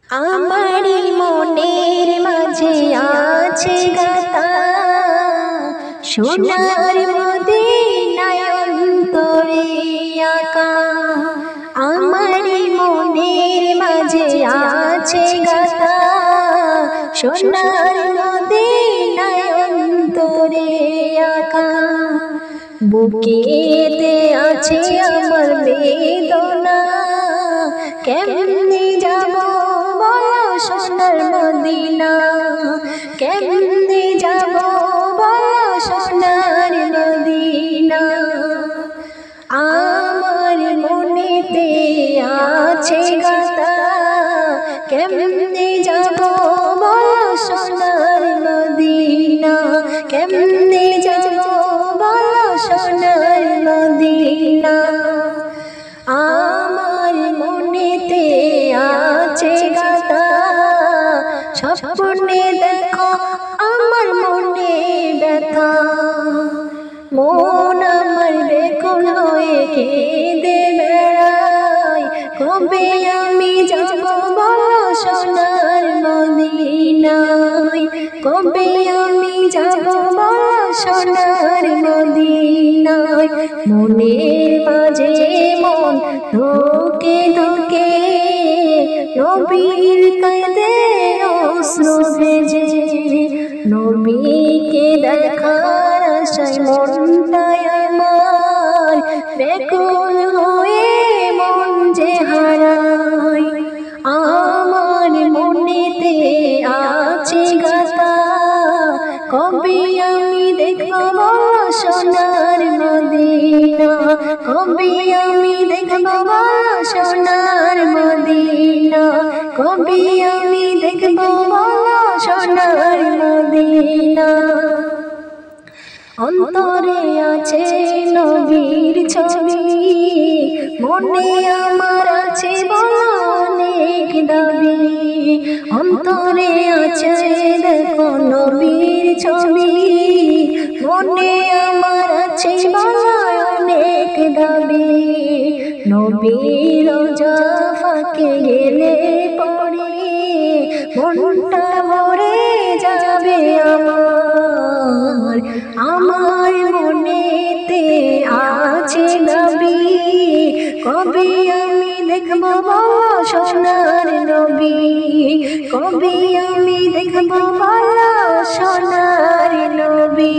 আমারি মনের মাঝে আছে গাথা সোনার মদিনায় অন্তরে আঁকা। আমারি মনের মাঝে আছে গাথা সোনার মদিনায় অন্তরে আঁকা। বুকেতে আছে আমার বেদনা, কেমনে যাব বলো সোনার মদিনা, কেমনে যাব বলো সোনার মদিনা। আমার মনেতে আছে গাথা, কেমনে যাব বলো সোনার মদিনা, কেমনে যাব বলো সোনার মদিনা। আমার মনেতে আছে গাথা, স্বপ্নে দেখো আমার মনে ব্যথা। মন আমার বেকুল হয়ে কেঁদে বেড়ায়, কবে আমি যাব বলো সোনার মদিনায়, কবে আমি যাব বলো সোনার মদিনায়। মনের মাঝে মন ধোকে ধোকে, নবীর কাঁদে অশ্রু ভেজে, নবীকে দেখার আশায় মনটায় আমার ব্যাকুল হয়ে মন যে হারায়। আমার মনেতে আছে গাথা, কবে আমি দেখব সোনার মদিনা, কবে আমি দেখব সোনার মদিনা, কবে আমি দেখব সোনার মদিনা। অন্তরে আছে নবীর ছবি, মনে আমার আছে অনেক দাবি। অন্তরে আছে দেখো নবীর ছবি, মনে আমার আছে অনেক দাবি। নবীর রোজা ফাঁকে গেলে পড়ে মনটা ভরে যাবে আমার। আমার মনেতে আছে দাবি, কবে আমি দেখব সোনার নবী, কবে আমি দেখব সোনার নবী।